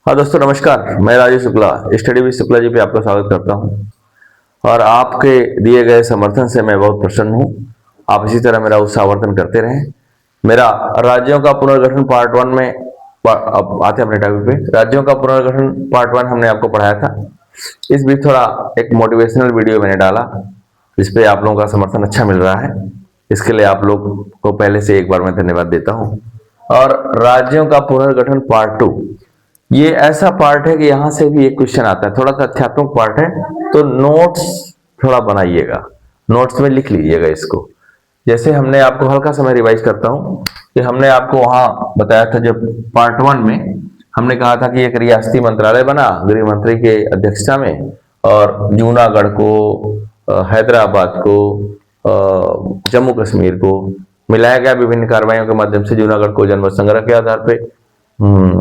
हाँ दोस्तों नमस्कार, मैं राजेश शुक्ला स्टडी विद शुक्ला जी पे आपका स्वागत करता हूँ। और आपके दिए गए समर्थन से मैं बहुत प्रसन्न हूँ। आप इसी तरह मेरा उत्साहवर्धन करते रहें। मेरा राज्यों का पुनर्गठन पार्ट वन में अब आते हैं अपने टॉपिक पे। राज्यों का पुनर्गठन पार्ट वन हमने आपको पढ़ाया था। इस बीच थोड़ा एक मोटिवेशनल वीडियो मैंने डाला, जिस पे आप लोगों का समर्थन अच्छा मिल रहा है। इसके लिए आप लोग को पहले से एक बार मैं धन्यवाद देता हूँ। और राज्यों का पुनर्गठन पार्ट टू, ये ऐसा पार्ट है कि यहां से भी एक क्वेश्चन आता है, थोड़ा तथ्यात्मक पार्ट है, तो नोट्स थोड़ा बनाइएगा, नोट्स में लिख लीजिएगा इसको। जैसे हमने आपको हल्का सा मैं रिवाइज करता हूं कि हमने आपको वहां बताया था, जब पार्ट वन में हमने कहा था कि एक रियासती मंत्रालय बना गृह मंत्री के अध्यक्षता में, और जूनागढ़ को, हैदराबाद को, जम्मू कश्मीर को मिलाया गया विभिन्न कार्रवाइयों के माध्यम से। जूनागढ़ को जनमत संग्रह के आधार पर,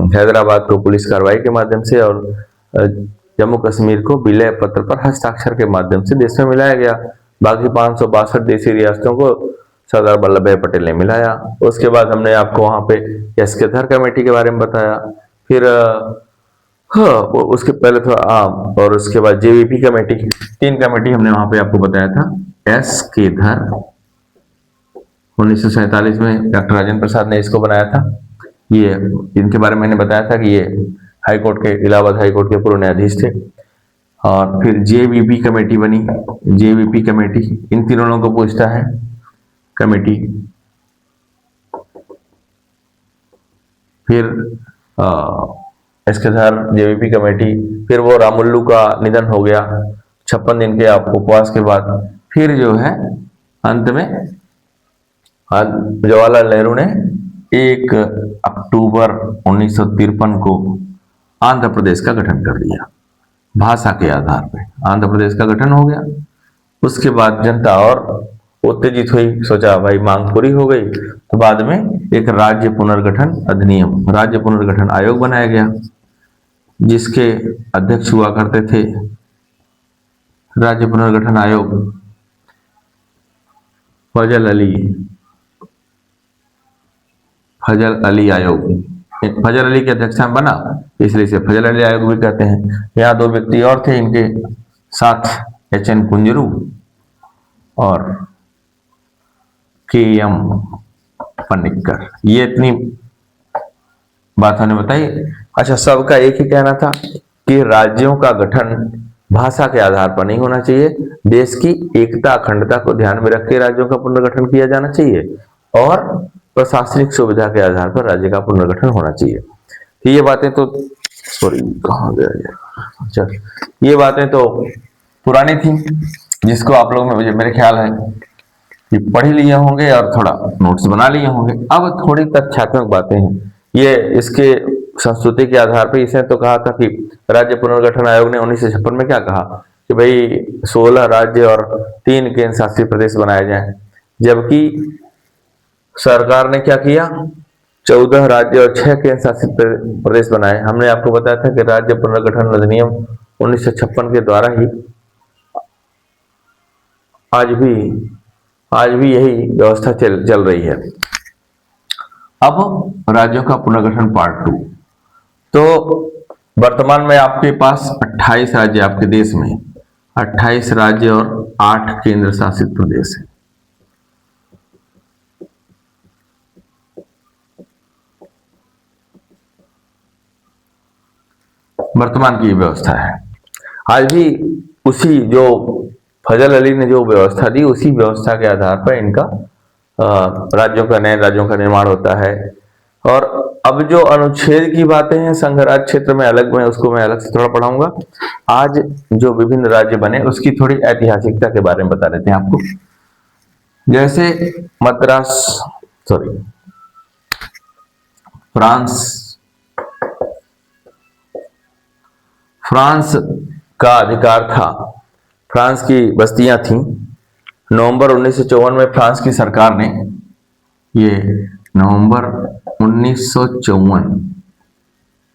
हैदराबाद को पुलिस कार्रवाई के माध्यम से, और जम्मू कश्मीर को विलय पत्र पर हस्ताक्षर के माध्यम से देश में मिलाया गया। बाकी 562 देशी रियासतों को सरदार वल्लभ भाई पटेल ने मिलाया। उसके बाद हमने आपको वहां पे यस्केधर कमेटी के बारे में बताया। फिर हाँ, उसके पहले थोड़ा और उसके बाद जेवीपी कमेटी, 3 कमेटी हमने वहां पे आपको बताया था। यस्केधर 1947 में डॉक्टर राजेंद्र प्रसाद ने इसको बनाया था। ये इनके बारे में मैंने बताया था कि ये हाईकोर्ट के, इलाहाबाद हाईकोर्ट के पूर्व न्यायाधीश थे। और फिर जेवीपी कमेटी बनी। जेवीपी कमेटी इन तीनों लोगों को पूछता है कमेटी। फिर इसके साथ जेवीपी कमेटी, फिर वो रामुल्लू का निधन हो गया 56 दिन के उपवास के बाद। फिर जो है अंत में जवाहरलाल नेहरू ने 1 अक्टूबर 1953 को आंध्र प्रदेश का गठन कर दिया। भाषा के आधार पर आंध्र प्रदेश का गठन हो गया। उसके बाद जनता और उत्तेजित हुई, सोचा भाई मांग पूरी हो गई, तो बाद में एक राज्य पुनर्गठन अधिनियम, राज्य पुनर्गठन आयोग बनाया गया, जिसके अध्यक्ष हुआ करते थे राज्य पुनर्गठन आयोग फजल अली आयोग। फजल अली की अध्यक्षता में बना, इसलिए इसे फजल अली आयोग भी कहते हैं। यहाँ 2 व्यक्ति और थे इनके साथ, HN कुंजरू और KM पनिक्कर। ये इतनी बात हमने बताई। अच्छा, सबका एक ही कहना था कि राज्यों का गठन भाषा के आधार पर नहीं होना चाहिए, देश की एकता अखंडता को ध्यान में रख के राज्यों का पुनर्गठन किया जाना चाहिए, और प्रशासनिक सुविधा के आधार पर राज्य का पुनर्गठन होना चाहिए। ये बातें तो सॉरी कहाँ गया ये, अच्छा, ये बातें तो पुरानी थी, जिसको आप लोग में मेरे ख्याल है कि पढ़ लिए होंगे और थोड़ा नोट्स बना लिए होंगे। अब थोड़ी तथ्यात्मक बातें हैं। ये इसके संस्कृति के आधार पर इसने तो कहा था कि राज्य पुनर्गठन आयोग ने 1956 में क्या कहा कि भाई 16 राज्य और 3 केंद्र शासित प्रदेश बनाए जाएं, जबकि सरकार ने क्या किया, 14 राज्य और 6 केंद्र शासित प्रदेश बनाए। हमने आपको बताया था कि राज्य पुनर्गठन अधिनियम 1956 के द्वारा ही आज भी यही व्यवस्था चल रही है। अब राज्यों का पुनर्गठन पार्ट टू। तो वर्तमान में आपके पास 28 राज्य, आपके देश में 28 राज्य और 8 केंद्र शासित प्रदेश है। वर्तमान की व्यवस्था है। आज भी उसी जो फजल अली ने जो व्यवस्था दी, उसी व्यवस्था के आधार पर इनका नए राज्यों का निर्माण होता है। और अब जो अनुच्छेद की बातें हैं संघ राज्य क्षेत्र में, अलग में उसको मैं अलग से थोड़ा पढ़ाऊंगा। आज जो विभिन्न राज्य बने उसकी थोड़ी ऐतिहासिकता के बारे में बता देते हैं आपको। जैसे मद्रास, सॉरी, फ्रांस का अधिकार था, फ्रांस की बस्तियां थीं। नवंबर 1954 में फ्रांस की सरकार ने, ये नवंबर 1954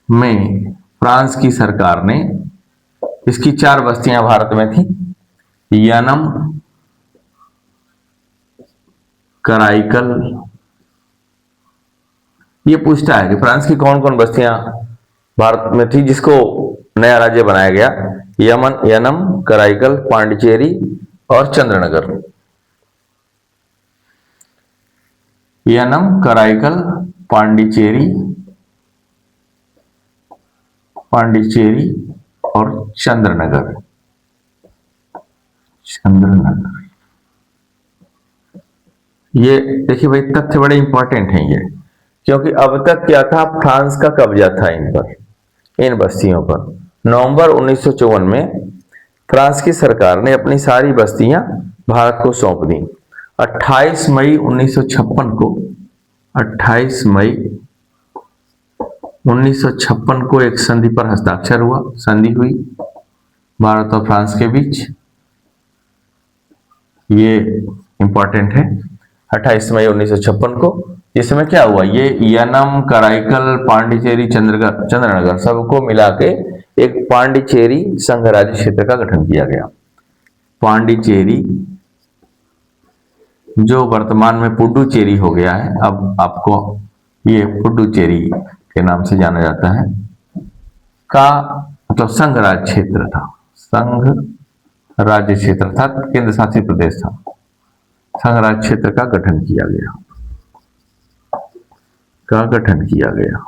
में फ्रांस की सरकार ने, इसकी 4 बस्तियां भारत में थी, यानम, कराइकल। ये पूछता है कि फ्रांस की कौन कौन बस्तियां भारत में थी, जिसको नया राज्य बनाया गया। यमन, यनम, कराईकल, पांडिचेरी और चंद्रनगर। यनम, कराईकल, पांडिचेरी और चंद्रनगर। ये देखिए भाई, तथ्य बड़े इंपॉर्टेंट हैं ये, क्योंकि अब तक क्या था, फ्रांस का कब्जा था इन पर, इन बस्तियों पर। नवंबर 1954 में फ्रांस की सरकार ने अपनी सारी बस्तियां भारत को सौंप दी। 28 मई 1956 को 28 मई 1956 को एक संधि पर हस्ताक्षर हुआ, संधि हुई भारत और फ्रांस के बीच। ये इंपॉर्टेंट है, 28 मई 1956 को। इसमें क्या हुआ, ये यनम, कराईकल, पांडिचेरी, चंद्रनगर सबको मिला के एक पांडिचेरी संघ राज्य क्षेत्र का गठन किया गया। पांडिचेरी, जो वर्तमान में पुडुचेरी हो गया है, अब आपको ये पुडुचेरी के नाम से जाना जाता है, का मतलब संघ राज्य क्षेत्र था, संघ राज्य क्षेत्र था, केंद्र शासित प्रदेश था। संघ राज्य क्षेत्र का गठन किया गया।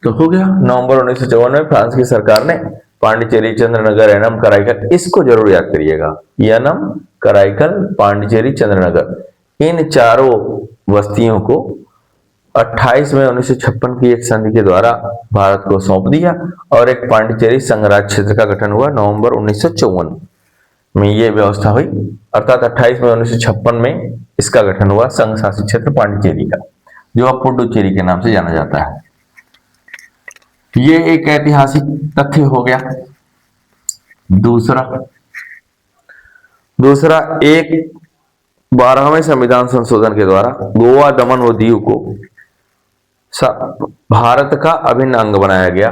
तो हो गया, नवंबर 1954 में फ्रांस की सरकार ने पांडिचेरी, चंद्रनगर, यनम, कराईकल, इसको जरूर याद करिएगा, यनम, कराईकल, पांडिचेरी, चंद्रनगर, इन चारों बस्तियों को 28 मई 1956 की एक संधि के द्वारा भारत को सौंप दिया और एक पांडिचेरी संघ राज्य क्षेत्र का गठन हुआ नवंबर 1954 में। ये व्यवस्था हुई, अर्थात 28 मई 1956 में इसका गठन हुआ, संघ शासित क्षेत्र पांडिचेरी का, जो अब पुडुचेरी के नाम से जाना जाता है। ये एक ऐतिहासिक तथ्य हो गया। दूसरा, एक 12वें संविधान संशोधन के द्वारा गोवा, दमन व दीव को भारत का अभिन्न अंग बनाया गया।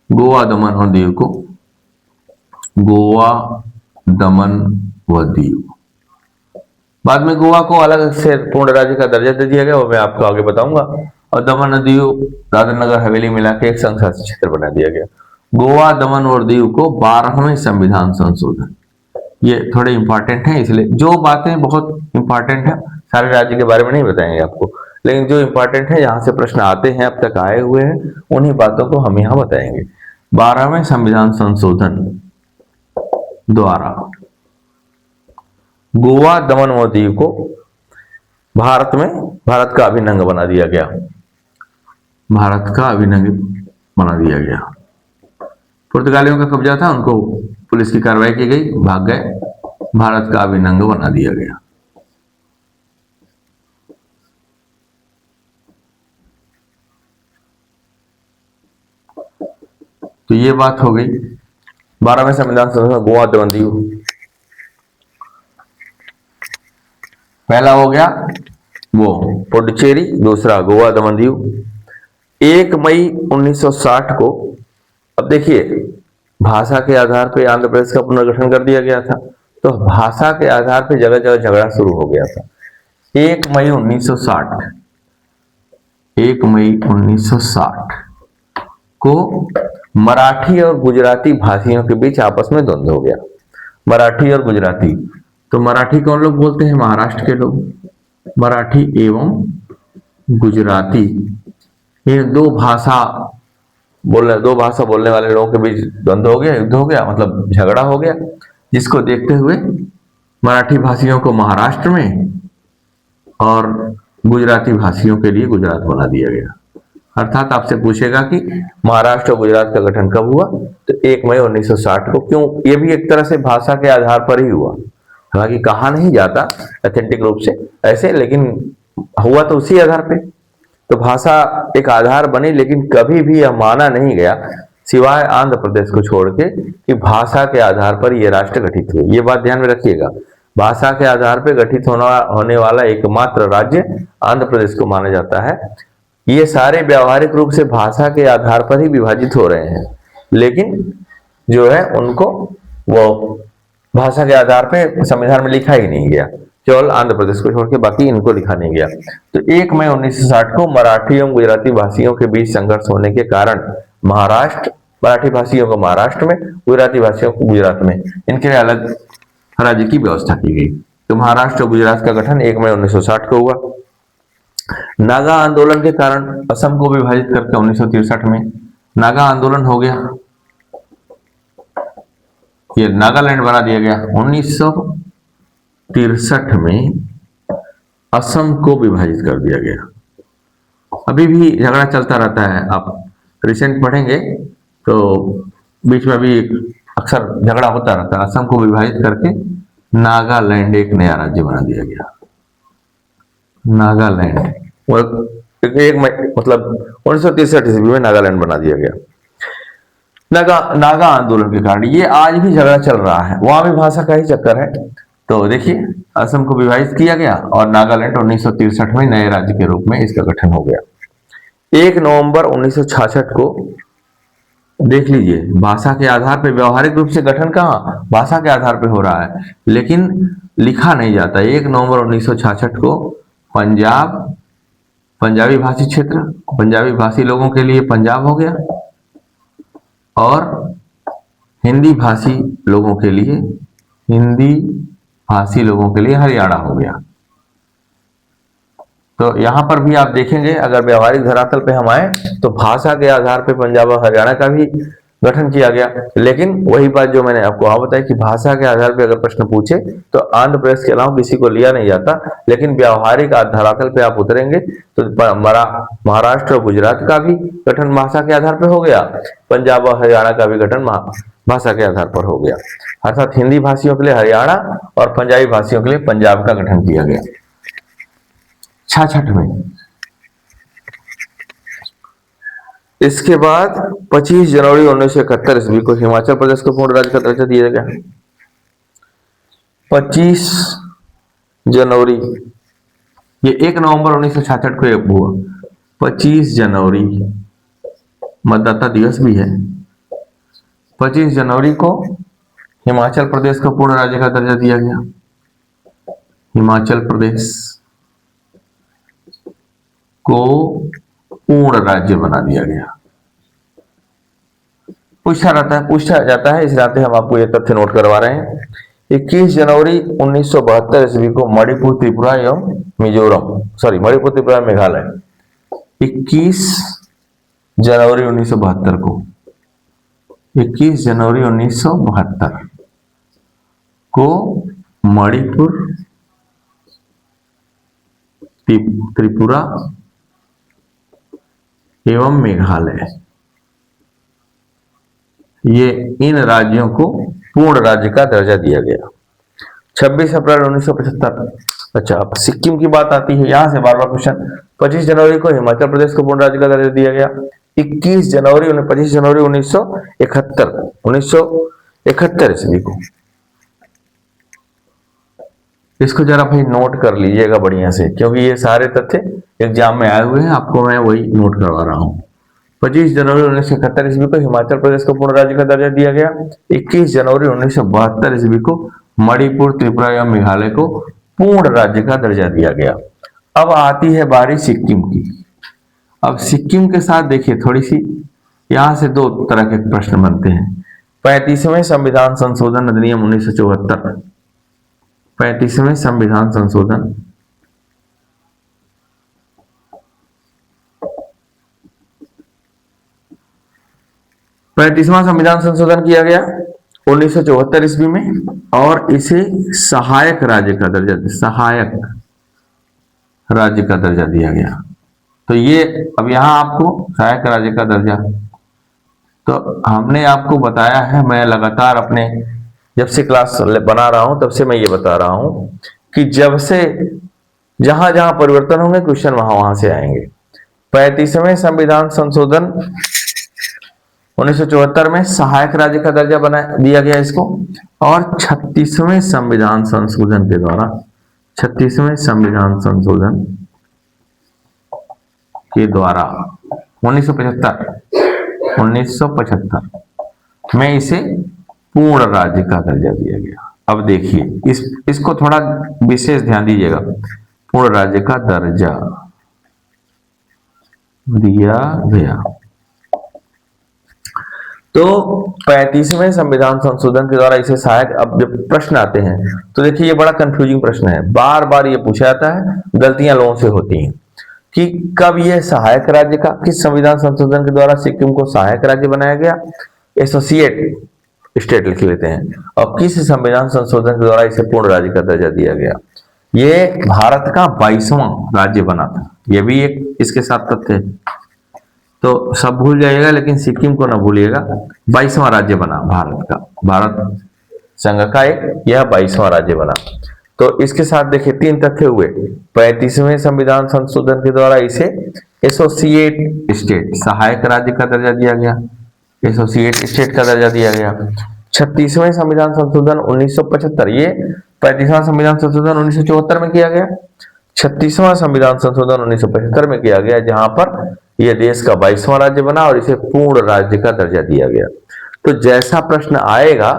गोवा, दमन और दीव को, गोवा, दमन व दीव, बाद में गोवा को अलग से पूर्ण राज्य का दर्जा दे दिया गया, वो मैं आपको आगे बताऊंगा। और दमन और दीव, दादर नगर हवेली मिला के एक संघ शासित क्षेत्र बना दिया गया। गोवा, दमन और दीव को 12वें संविधान संशोधन, ये थोड़े इंपॉर्टेंट है, इसलिए जो बातें बहुत इंपॉर्टेंट है, सारे राज्य के बारे में नहीं बताएंगे आपको, लेकिन जो इंपॉर्टेंट है, जहां से प्रश्न आते हैं, अब तक आए हुए हैं, उन्हीं बातों को हम यहां बताएंगे। 12वें संविधान संशोधन द्वारा गोवा, दमन व दीव को भारत का अभिन्न अंग बना दिया गया। पुर्तगालियों का कब्जा था, उनको पुलिस की कार्रवाई की गई, भाग गए, भारत का अभिन्न अंग बना दिया गया। तो ये बात हो गई 12वें संविधान संशोधन, गोवा, दमन, दीव। पहला हो गया वो पुडुचेरी, दूसरा गोवा, दमन, दीव। 1 मई 1960 को, अब देखिए, भाषा के आधार पर आंध्र प्रदेश का पुनर्गठन कर दिया गया था, तो भाषा के आधार पर जगह जगह झगड़ा शुरू हो गया था। 1 मई 1960 को मराठी और गुजराती भाषियों के बीच आपस में द्वंद्व हो गया। मराठी और गुजराती, तो मराठी कौन लोग बोलते हैं, महाराष्ट्र के लोग, मराठी एवं गुजराती, ये दो भाषा बोलने वाले लोगों के बीच द्वंद्व हो गया, युद्ध हो गया, मतलब झगड़ा हो गया, जिसको देखते हुए मराठी भाषियों को महाराष्ट्र में और गुजराती भाषियों के लिए गुजरात बना दिया गया। अर्थात आपसे पूछेगा कि महाराष्ट्र और गुजरात का गठन कब हुआ, तो 1 मई 1960 को। क्यों, ये भी एक तरह से भाषा के आधार पर ही हुआ, हालांकि कहा नहीं जाता ऑथेंटिक रूप से ऐसे, लेकिन हुआ तो उसी आधार पे। तो भाषा एक आधार बनी, लेकिन कभी भी यह माना नहीं गया, सिवाय आंध्र प्रदेश को छोड़ के, कि भाषा के आधार पर यह राष्ट्र गठित हुए। ये बात ध्यान में रखिएगा, भाषा के आधार पर गठित होने वाला एकमात्र राज्य आंध्र प्रदेश को माना जाता है। ये सारे व्यावहारिक रूप से भाषा के आधार पर ही विभाजित हो रहे हैं, लेकिन जो है उनको वो भाषा के आधार पे संविधान में लिखा ही नहीं गया। केवल आंध्र प्रदेश को छोड़ के बाकी इनको लिखा नहीं गया। तो 1 मई 1960 को मराठी एवं गुजराती भाषियों के बीच संघर्ष होने के कारण महाराष्ट्र, मराठी भाषियों को महाराष्ट्र में, गुजराती भाषियों को गुजरात में, इनके लिए अलग राज्य की व्यवस्था की गई। तो महाराष्ट्र और गुजरात का गठन 1 मई 1960 को हुआ। नागा आंदोलन के कारण असम को विभाजित करके 1963 में नागा आंदोलन हो गया, ये नागालैंड बना दिया गया। 1963 में असम को विभाजित कर दिया गया। अभी भी झगड़ा चलता रहता है, आप रिसेंट पढ़ेंगे तो बीच में भी अक्सर झगड़ा होता रहता है। असम को विभाजित करके नागालैंड एक नया राज्य बना दिया गया, नागालैंड। एक मतलब 1963 ईस्वी में नागालैंड बना दिया गया। नागा आंदोलन के कारण ये आज भी झगड़ा चल रहा है, वहां भी भाषा का ही चक्कर है। तो देखिए, असम को विभाजित किया गया और नागालैंड 1963 में नए राज्य के रूप में इसका गठन हो गया। 1 नवंबर 1966 को देख लीजिए, भाषा के आधार पर व्यवहारिक रूप से गठन कहाँ भाषा के आधार पर हो रहा है, लेकिन लिखा नहीं जाता। 1 नवंबर 1966 को पंजाबी भाषी क्षेत्र, पंजाबी भाषी लोगों के लिए पंजाब हो गया और हिंदी भाषी लोगों के लिए हरियाणा हो गया। तो यहां पर भी आप देखेंगे, अगर व्यवहारिक धरातल पे हम आए तो भाषा के आधार पे पंजाब और हरियाणा का भी गठन किया गया। लेकिन वही बात जो मैंने आपको वहां बताई कि भाषा के आधार पे अगर प्रश्न पूछे तो आंध्र प्रदेश के अलावा किसी को लिया नहीं जाता, लेकिन व्यवहारिक धरातल पे आप उतरेंगे तो महाराष्ट्र और गुजरात का भी गठन भाषा के आधार पर हो गया, पंजाब और हरियाणा का भी गठन भाषा के आधार पर हो गया। अर्थात हिंदी भाषियों के लिए हरियाणा और पंजाबी भाषियों के लिए पंजाब का गठन किया गया। 66 में इसके बाद 25 जनवरी 1971 ईस्वी को हिमाचल प्रदेश को पूर्ण राज्य का दर्जा दिया गया। 25 जनवरी, ये 1 नवंबर 1966 को हुआ। 25 जनवरी मतदाता दिवस भी है। 25 जनवरी को हिमाचल प्रदेश को पूर्ण राज्य का दर्जा दिया गया। हिमाचल प्रदेश को पूर्ण राज्य बना दिया गया। पूछा जाता है, इस नाते हम आपको ये तथ्य नोट करवा रहे हैं। 21 जनवरी 1972 ईस्वी को मणिपुर, त्रिपुरा एवं मणिपुर, त्रिपुरा, मेघालय। 21 जनवरी 1972 को 21 जनवरी 1972 को मणिपुर, त्रिपुरा एवं मेघालय, ये इन राज्यों को पूर्ण राज्य का दर्जा दिया गया। 26 अप्रैल 1975, अच्छा अब सिक्किम की बात आती है, यहां से बार बार क्वेश्चन। 25 जनवरी को हिमाचल प्रदेश को पूर्ण राज्य का दर्जा दिया गया। 25 जनवरी 1971 ईस्वी को, इसको जरा भाई नोट कर लीजिएगा बढ़िया से, क्योंकि ये सारे तथ्य एग्जाम में आए हुए हैं, आपको मैं वही नोट करवा रहा हूं। 25 जनवरी 1971 ईस्वी को हिमाचल प्रदेश को पूर्ण राज्य का दर्जा दिया गया। 21 जनवरी 1972 ईस्वी को मणिपुर, त्रिपुरा एवं मेघालय को पूर्ण राज्य का दर्जा दिया गया। अब आती है बारी सिक्किम की। अब सिक्किम के साथ देखिए थोड़ी सी, यहां से 2 तरह के प्रश्न बनते हैं। 35वें संविधान संशोधन अधिनियम 1974, 35वें संविधान संशोधन 35वां संविधान संशोधन किया गया 1974 ईस्वी में, और इसे सहायक राज्य का दर्जा दिया गया। तो ये अब यहां आपको सहायक राज्य का दर्जा, तो हमने आपको बताया है, मैं लगातार अपने जब से क्लास बना रहा हूं तब से मैं ये बता रहा हूं कि जब से जहां जहां परिवर्तन होंगे क्वेश्चन वहां वहां से आएंगे। 35वें संविधान संशोधन 1974 में सहायक राज्य का दर्जा दिया गया इसको, और 36वें संविधान संशोधन के द्वारा 36वें संविधान संशोधन के द्वारा 1975 में इसे पूर्ण राज्य का दर्जा दिया गया। अब देखिए इसको थोड़ा विशेष ध्यान दीजिएगा। पूर्ण राज्य का दर्जा दिया गया। तो 35वें संविधान संशोधन के द्वारा इसे सहायक, अब जब प्रश्न आते हैं तो देखिए ये बड़ा कंफ्यूजिंग प्रश्न है, बार बार ये पूछा जाता है, गलतियां लोगों से होती हैं कि कब यह सहायक राज्य का, किस संविधान संशोधन के द्वारा सिक्किम को सहायक राज्य बनाया गया, एसोसिएट स्टेट लिख लेते हैं, और किस संविधान संशोधन के द्वारा इसे पूर्ण राज्य का दर्जा दिया गया। ये भारत का 22वां राज्य बना था, यह भी एक इसके साथ तथ्य है, तो सब भूल जाइएगा लेकिन सिक्किम को ना भूलिएगा। 22वां राज्य बना भारत का, भारत संघ का एक यह 22वां राज्य बना। तो इसके साथ देखिए 3 तथ्य हुए। 35वें संविधान संशोधन के द्वारा इसे एसोसिएट स्टेट, सहायक राज्य का दर्जा दिया गया, एसोसिएट स्टेट का दर्जा दिया गया। 36वें संविधान संशोधन 1975, ये 35वां संविधान संशोधन 1974 में किया गया, 36वां संविधान संशोधन 1975 में किया गया, जहां पर यह देश का 22वां राज्य बना और इसे पूर्ण राज्य का दर्जा दिया गया। तो जैसा प्रश्न आएगा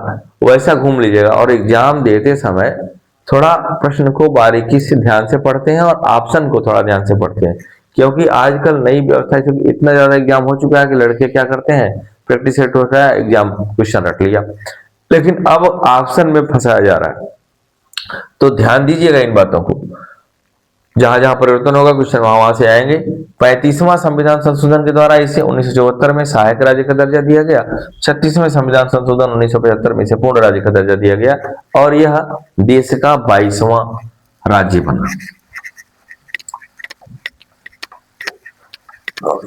वैसा घूम लीजिएगा, और एग्जाम देते समय थोड़ा प्रश्न को बारीकी से ध्यान से पढ़ते हैं और ऑप्शन को थोड़ा ध्यान से पढ़ते हैं, क्योंकि आजकल नई व्यवस्था है, क्योंकि इतना ज्यादा एग्जाम हो चुका है कि लड़के क्या करते हैं, प्रैक्टिस सेट होता है, एग्जाम क्वेश्चन रट लिया, लेकिन अब ऑप्शन में फंसाया जा रहा है। तो ध्यान दीजिएगा इन बातों को, जहां जहां परिवर्तन होगा क्वेश्चन वहां वहां से आएंगे। 35वां संविधान संशोधन के द्वारा इसे 1974 में सहायक राज्य का दर्जा दिया गया, 36वें संविधान संशोधन 1975 में इसे पूर्ण राज्य का दर्जा दिया गया, और यह देश का 22वां राज्य बना।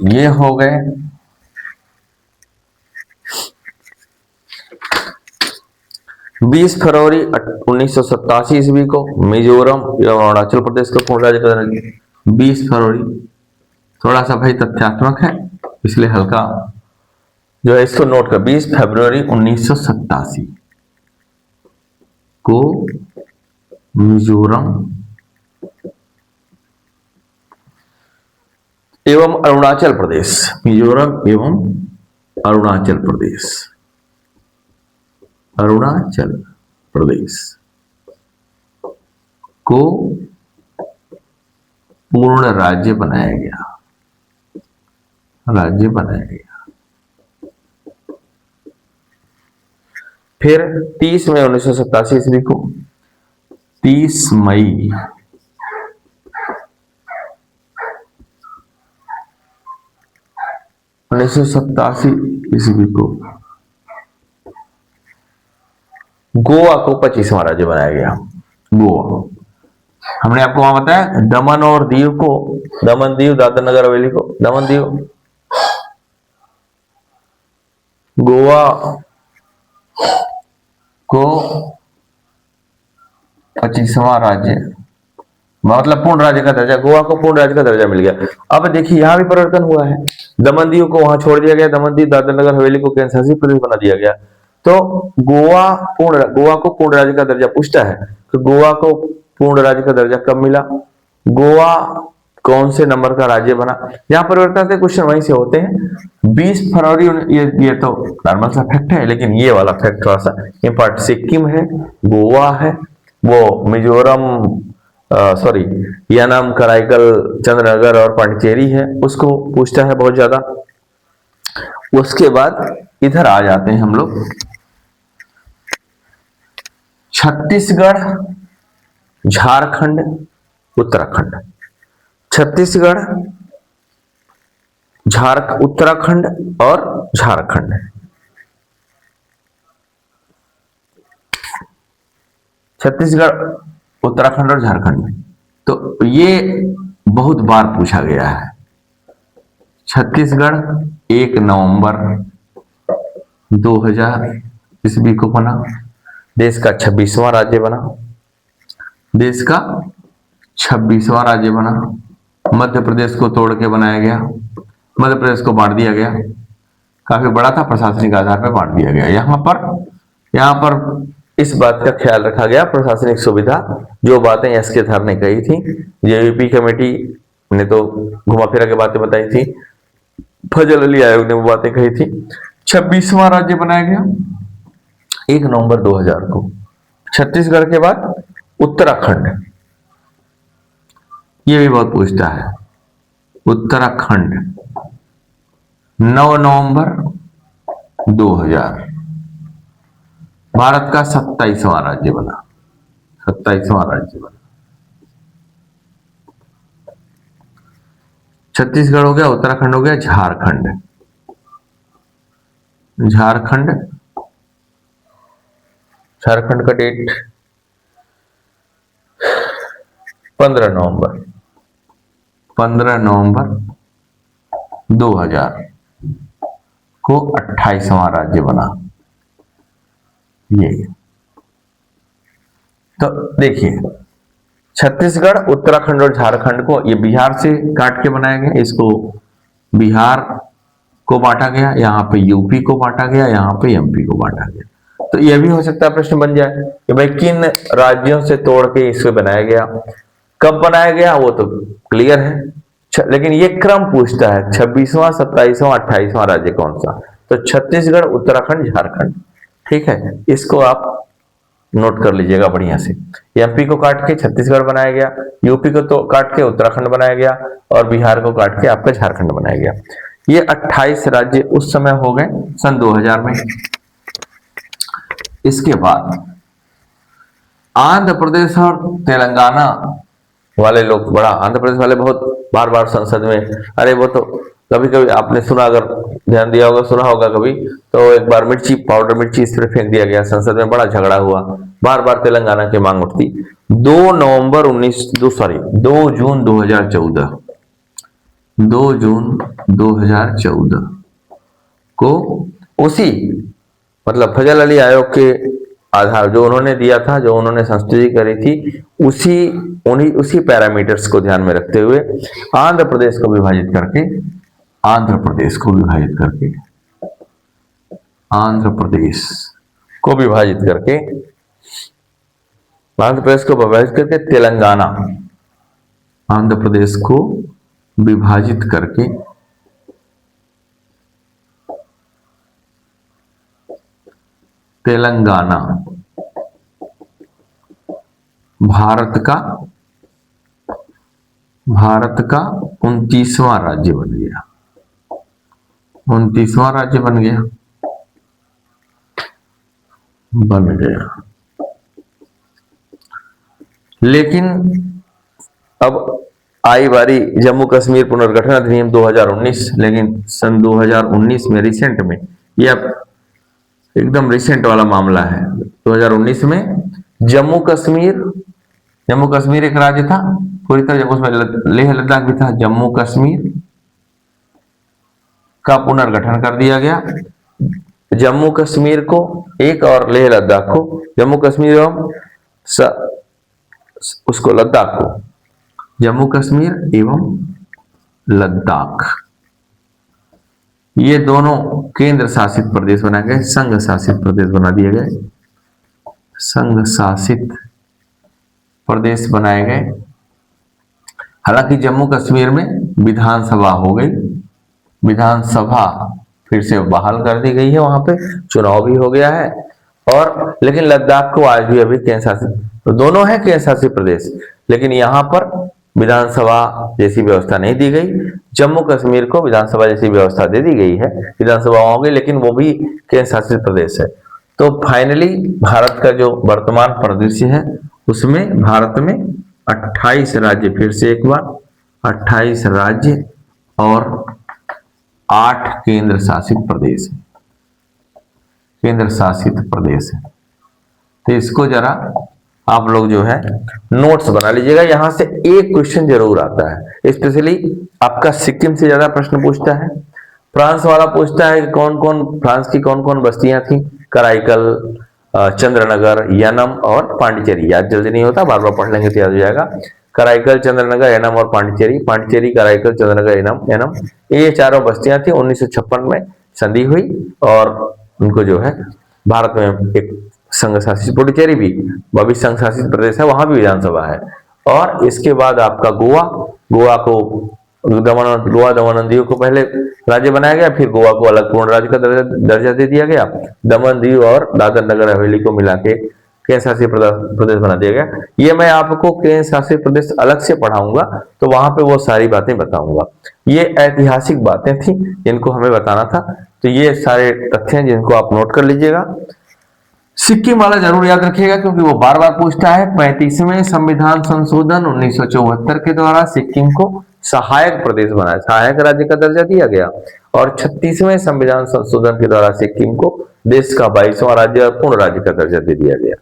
ये हो गए 20 फरवरी 1987 ईस्वी को मिजोरम एवं अरुणाचल प्रदेश को पूर्ण राज्य का दर्जा। 20 फरवरी थोड़ा सा भाई तथ्यात्मक है इसलिए हल्का जो है इसको नोट कर, 20 फरवरी 1987 को मिजोरम एवं अरुणाचल प्रदेश, मिजोरम एवं अरुणाचल प्रदेश, अरुणाचल प्रदेश को पूर्ण राज्य बनाया गया, राज्य बनाया गया। फिर 30 मई 1987 ईस्वी को, 30 मई 1987 ईस्वी को गोवा को 25वां राज्य बनाया गया। गोवा, हमने आपको वहां बताया दमन और दीव को, दमन दीव दादर नगर हवेली को, दमन दीव, गोवा को 25वां राज्य मतलब पूर्ण राज्य का दर्जा, गोवा को पूर्ण राज्य का दर्जा मिल गया। अब देखिए यहां भी परिवर्तन हुआ है, दमन दीव को वहां छोड़ दिया गया, दमन दीव दादर नगर हवेली को केंद्र शासित प्रदेश बना दिया गया। तो गोवा को पूर्ण राज्य का दर्जा पूछता है, तो गोवा को पूर्ण राज्य का दर्जा कब मिला, गोवा कौन से नंबर का राज्य बना, यहाँ परिवर्तन से क्वेश्चन वहीं से होते हैं। 20 फरवरी ये तो नॉर्मल सा फैक्ट है, लेकिन ये वाला फैक्ट थोड़ा सा इंपॉर्टेंट, सिक्किम है, गोवा है, वो मिजोरम सॉरी यानाम, कराईकल, चंद्रनगर और पांडिचेरी है, उसको पूछता है बहुत ज्यादा। उसके बाद इधर आ जाते हैं हम लोग, छत्तीसगढ़, झारखंड, उत्तराखंड, छत्तीसगढ़, उत्तराखंड और झारखंड। छत्तीसगढ़, उत्तराखंड और झारखंड, तो ये बहुत बार पूछा गया है। छत्तीसगढ़ 1 नवंबर 2000 ईस्वी को बना, देश का 26वां राज्य बना, देश का 26वां राज्य बना। मध्य प्रदेश को तोड़ के बनाया गया, मध्य प्रदेश को बांट दिया गया, काफी बड़ा था, प्रशासनिक आधार पर बांट दिया गया। यहाँ पर इस बात का ख्याल रखा गया, प्रशासनिक सुविधा, जो बातें एस के थर ने कही थी, जेवीपी कमेटी ने तो घुमा फिरा के बातें बताई थी, फजल अली आयोग ने वो बातें कही थी। 26वां राज्य बनाया गया 1 नवंबर 2000 को, छत्तीसगढ़ के बाद उत्तराखंड, ये भी बहुत पूछता है। उत्तराखंड 9 नवंबर 2000 भारत का 27वां राज्य बना, 27वां राज्य बना। छत्तीसगढ़ हो गया, उत्तराखंड हो गया, झारखंड, झारखंड, झारखंड का डेट 15 नवंबर 2000 को 28वां राज्य बना। ये तो देखिए, छत्तीसगढ़, उत्तराखंड और झारखंड को ये बिहार से काट के बनाया गया। इसको बिहार को बांटा गया, यहाँ पे यूपी को बांटा गया, यहाँ पे एमपी को बांटा गया। तो यह भी हो सकता है प्रश्न बन जाए कि भाई किन राज्यों से तोड़ के इसे बनाया गया, कब बनाया गया, वो तो क्लियर है। लेकिन ये क्रम पूछता है 26वां, 27वां, 28वां राज्य कौन सा। तो छत्तीसगढ़, उत्तराखंड, झारखंड, ठीक है, इसको आप नोट कर लीजिएगा बढ़िया से। एमपी को काट के छत्तीसगढ़ बनाया गया, यूपी को तो काट के उत्तराखंड बनाया गया, और बिहार को काट के आपका झारखंड बनाया गया। ये 28 राज्य उस समय हो गए सन 2000 में। इसके बाद आंध्र प्रदेश और तेलंगाना वाले लोग, बड़ा आंध्र प्रदेश वाले बहुत बार बार संसद में, अरे वो तो कभी कभी आपने सुना, अगर ध्यान दिया होगा, सुना होगा कभी, तो एक बार मिर्ची, पाउडर मिर्ची इस पर फेंक दिया गया, संसद में बड़ा झगड़ा हुआ, बार बार तेलंगाना की मांग उठती। 2 जून 2014 2 जून 2014 को उसी मतलब फजल अली आयोग के आधार जो उन्होंने दिया था, जो उन्होंने संस्तुति करी थी, उसी पैरामीटर्स को ध्यान में रखते हुए आंध्र प्रदेश को विभाजित करके आंध्र प्रदेश को विभाजित करके तेलंगाना, आंध्र प्रदेश को विभाजित करके तेलंगाना भारत का 29वां राज्य बन गया। 29वां राज्य बन गया। लेकिन अब आई बारी जम्मू कश्मीर पुनर्गठन अधिनियम 2019, लेकिन सन 2019 में, रिसेंट में, यह एकदम रिसेंट वाला मामला है। 2019 में जम्मू कश्मीर एक राज्य था पूरी तरह, उसमें लेह लद्दाख भी था। जम्मू कश्मीर का पुनर्गठन कर दिया गया। जम्मू कश्मीर को एक और लेह लद्दाख को, जम्मू कश्मीर एवं उसको लद्दाख को, जम्मू कश्मीर एवं लद्दाख, ये दोनों केंद्र शासित प्रदेश बनाए गए, संघ शासित प्रदेश बना दिए गए, संघ शासित प्रदेश बनाए गए। हालांकि जम्मू कश्मीर में विधानसभा हो गई, विधानसभा फिर से बहाल कर दी गई है, वहां पे चुनाव भी हो गया है, और लेकिन लद्दाख को आज भी अभी केंद्र शासित, तो दोनों है केंद्र शासित प्रदेश, लेकिन यहाँ पर विधानसभा जैसी व्यवस्था नहीं दी गई। जम्मू कश्मीर को विधानसभा जैसी व्यवस्था दे दी गई है, विधानसभा होगी, लेकिन वो भी केंद्र शासित प्रदेश है। तो फाइनली भारत का जो वर्तमान परिदृश्य है, उसमें भारत में 28 राज्य, फिर से एक बार 28 राज्य और 8 केंद्र शासित प्रदेश है, केंद्र शासित प्रदेश है। तो इसको जरा आप लोग जो है नोट्स बना लीजिएगा, यहां से एक क्वेश्चन जरूर आता है। स्पेशली आपका सिक्किम से ज्यादा प्रश्न पूछता है। फ्रांस वाला पूछता है कि फ्रांस की कौन कौन बस्तियां थी, कराईकल, चंद्रनगर, यनम और पांडिचेरी। याद जल्दी नहीं होता, बार बार पढ़ लेंगे तो याद हो जाएगा। कराईकल, चंद्रनगर, यनम और पांडिचेरी, कराईकल, चंद्रनगर, यनम, ये चारों बस्तियां थी। 1956 में संधि हुई और उनको जो है भारत में एक संघ शासित, पुडुचेरी भी अभी संघ शासित प्रदेश है, वहां भी विधानसभा है। और इसके बाद आपका गोवा को दमन दीव को पहले राज्य बनाया गया, फिर गोवा को अलग पूर्ण राज्य का दर्जा दे दिया गया। दमन दीव और दादर नगर हवेली को मिला के केंद्र शासित प्रदेश बना दिया गया। ये मैं आपको केंद्र शासित प्रदेश अलग से पढ़ाऊंगा, तो वहां पे वो सारी बातें बताऊंगा। ये ऐतिहासिक बातें थी जिनको हमें बताना था, तो ये सारे तथ्य हैं जिनको आप नोट कर लीजिएगा। सिक्किम वाला जरूर याद रखिएगा क्योंकि वो बार बार पूछता है। 35वें संविधान संशोधन 1974 के द्वारा सिक्किम को सहायक प्रदेश बनाया, सहायक राज्य का दर्जा दिया गया। और 36वें संविधान संशोधन के द्वारा सिक्किम को देश का 22वां राज्य और पूर्ण राज्य का दर्जा दे दिया गया।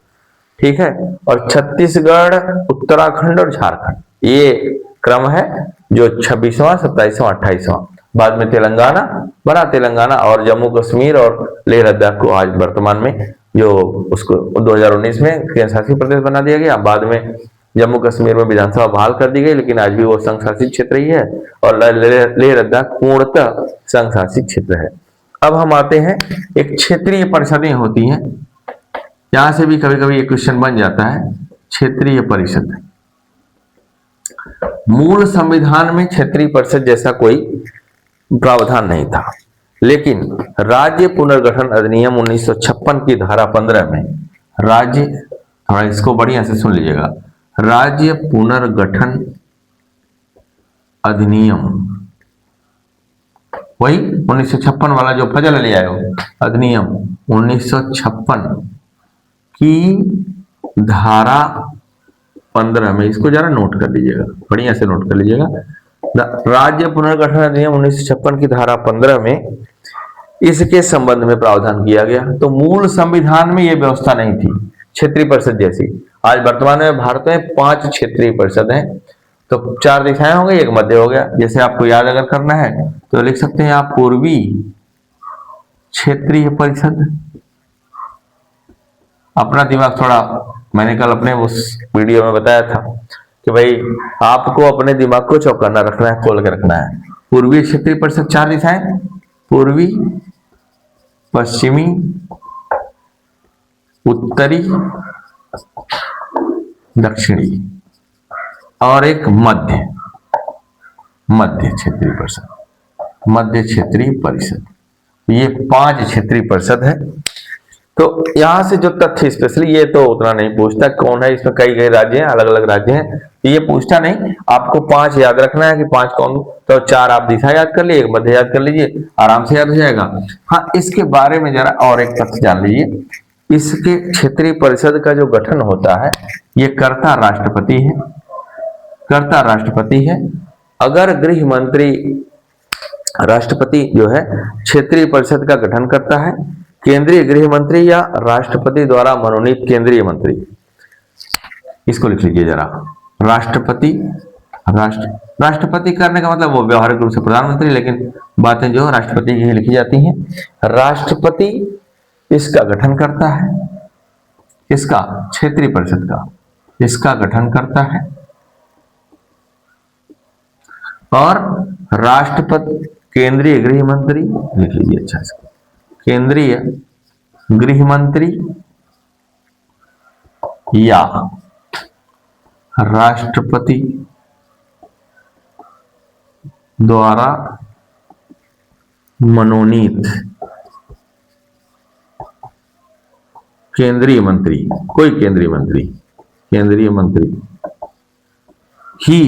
ठीक है। और छत्तीसगढ़, उत्तराखंड और झारखंड, ये क्रम है जो 26वां, 27वां, 28वां। बाद में तेलंगाना बना, तेलंगाना और जम्मू कश्मीर और लेह लद्दाख को आज वर्तमान में जो उसको 2019 में केंद्र शासित प्रदेश बना दिया गया। बाद में जम्मू कश्मीर में विधानसभा बहाल कर दी गई, लेकिन आज भी वो संघ शासित क्षेत्र ही है। और लेह लद्दाख पूर्णतः संघ शासित क्षेत्र है। अब हम आते हैं, एक क्षेत्रीय परिषदें होती हैं, यहां से भी कभी कभी एक क्वेश्चन बन जाता है। क्षेत्रीय परिषद, मूल संविधान में क्षेत्रीय परिषद जैसा कोई प्रावधान नहीं था, लेकिन राज्य पुनर्गठन अधिनियम 1956 की धारा 15 में राज्य, थोड़ा इसको बढ़िया से सुन लीजिएगा, राज्य पुनर्गठन अधिनियम, वही 1956 वाला जो फजल ले आए हो, अधिनियम 1956 की धारा 15 में, इसको जरा नोट कर लीजिएगा, बढ़िया से नोट कर लीजिएगा। राज्य पुनर्गठन अधिनियम 1956 की धारा 15 में इसके संबंध में प्रावधान किया गया। तो मूल संविधान में यह व्यवस्था नहीं थी क्षेत्रीय परिषद जैसी। आज वर्तमान में भारत में 5 क्षेत्रीय परिषद हैं, तो 4 दिशाएं हो गई, एक मध्य हो गया। जैसे आपको याद अगर करना है तो लिख सकते हैं आप पूर्वी क्षेत्रीय परिषद। अपना दिमाग थोड़ा, मैंने कल अपने उस वीडियो में बताया था कि भाई आपको अपने दिमाग को चौकन्ना रखना है, खोल के रखना है। पूर्वी क्षेत्रीय परिषद 4 दिशाएं, पूर्वी, पश्चिमी, उत्तरी, दक्षिणी और एक मध्य क्षेत्रीय परिषद, मध्य क्षेत्रीय परिषद। ये 5 क्षेत्रीय परिषद है। तो यहां से जो तथ्य, स्पेशली ये तो उतना नहीं पूछता कौन है, इसमें कई राज्य हैं, अलग अलग राज्य हैं, तो ये पूछता नहीं। आपको 5 याद रखना है कि 5 कौन, तो 4 आप दिशा याद कर लीजिए, एक मध्य याद कर लीजिए, आराम से याद हो जाएगा। हाँ, इसके बारे में जरा और एक तथ्य जान लीजिए। इसके क्षेत्रीय परिषद का जो गठन होता है, ये कर्ता राष्ट्रपति है, कर्ता राष्ट्रपति है। अगर गृह मंत्री, राष्ट्रपति जो है क्षेत्रीय परिषद का गठन करता है, केंद्रीय गृह मंत्री या राष्ट्रपति द्वारा मनोनीत केंद्रीय मंत्री, इसको लिख लीजिए जरा। राष्ट्रपति, राष्ट्रपति करने का मतलब वो व्यवहारिक रूप से प्रधानमंत्री, लेकिन बातें जो राष्ट्रपति की लिखी जाती हैं। राष्ट्रपति इसका गठन करता है, इसका क्षेत्रीय परिषद का, इसका गठन करता है। और राष्ट्रपति, केंद्रीय गृह मंत्री लिख लीजिए अच्छा से, केंद्रीय गृह मंत्री या राष्ट्रपति द्वारा मनोनीत केंद्रीय मंत्री, कोई केंद्रीय मंत्री ही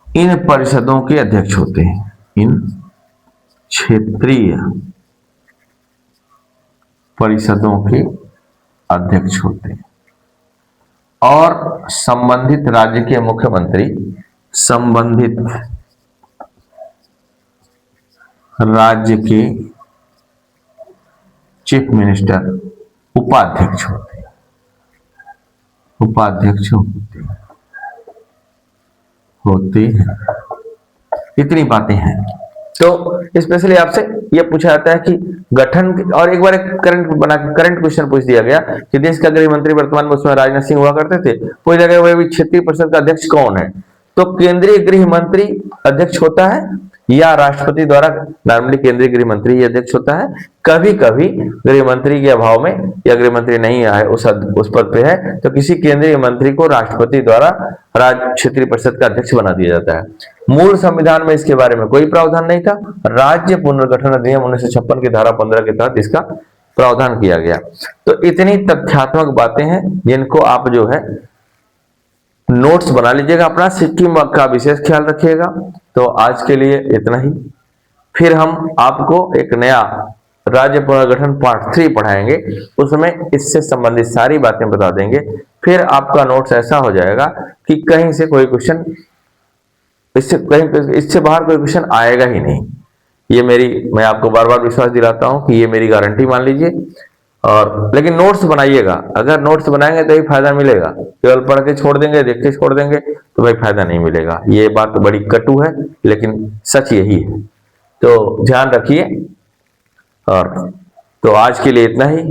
इन परिषदों के अध्यक्ष होते हैं, इन क्षेत्रीय परिषदों के अध्यक्ष होते हैं। और संबंधित राज्य के मुख्यमंत्री, संबंधित राज्य के चीफ मिनिस्टर उपाध्यक्ष होते हैं, उपाध्यक्ष होते हैं। इतनी बातें हैं। तो स्पेशली आपसे यह पूछा जाता है कि गठन, और एक बार एक करंट क्वेश्चन पूछ दिया गया कि देश का गृह मंत्री वर्तमान में उसमें राजनाथ सिंह हुआ करते थे, पूछ दिया गया वह क्षेत्रीय परिषद का अध्यक्ष कौन है। तो केंद्रीय गृह मंत्री अध्यक्ष होता है या राष्ट्रपति द्वारा, नॉर्मली केंद्रीय गृह मंत्री ही अध्यक्ष होता है। कभी कभी गृह मंत्री के अभाव में या गृह मंत्री नहीं है उस पद पे है, तो किसी केंद्रीय मंत्री को राष्ट्रपति द्वारा राज्य क्षेत्रीय परिषद का अध्यक्ष बना दिया जाता है। मूल संविधान में इसके बारे में कोई प्रावधान नहीं था। राज्य पुनर्गठन अधिनियम 1956 की धारा 15 के तहत इसका प्रावधान किया गया। तो इतनी तथ्यात्मक बातें हैं जिनको आप जो है नोट्स बना लीजिएगा अपना, सिक्किम का विशेष ख्याल रखिएगा। तो आज के लिए इतना ही। फिर हम आपको एक नया राज्य पुनर्गठन पार्ट 3 पढ़ाएंगे, उसमें इससे संबंधित सारी बातें बता देंगे। फिर आपका नोट्स ऐसा हो जाएगा कि कहीं से कोई क्वेश्चन, इससे बाहर कोई क्वेश्चन आएगा ही नहीं। ये मैं आपको बार बार विश्वास दिलाता हूं कि ये मेरी गारंटी मान लीजिए। और लेकिन नोट्स बनाइएगा, अगर नोट्स बनाएंगे तो ही फायदा मिलेगा। केवल पढ़ के छोड़ देंगे, देख के छोड़ देंगे तो भाई फायदा नहीं मिलेगा। ये बात बड़ी कटु है लेकिन सच यही है। तो ध्यान रखिए। और तो आज के लिए इतना ही।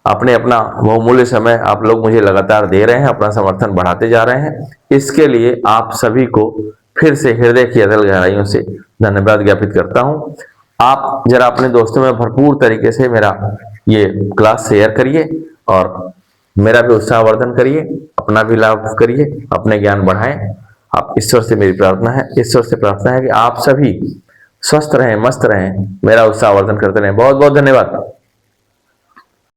अपने अपना बहुमूल्य समय आप लोग मुझे लगातार दे रहे हैं, अपना समर्थन बढ़ाते जा रहे हैं। इसके लिए आप सभी को फिर से हृदय की अतल गहराइयों से धन्यवाद ज्ञापित करता हूं। आप जरा अपने दोस्तों में भरपूर तरीके से मेरा ये क्लास शेयर करिए और मेरा भी उत्साहवर्धन करिए, अपना भी लाभ करिए, अपने ज्ञान बढ़ाएं। आप ईश्वर से मेरी प्रार्थना है, ईश्वर से प्रार्थना है कि आप सभी स्वस्थ रहें, मस्त रहें, मेरा उत्साहवर्धन करते रहें। बहुत बहुत धन्यवाद।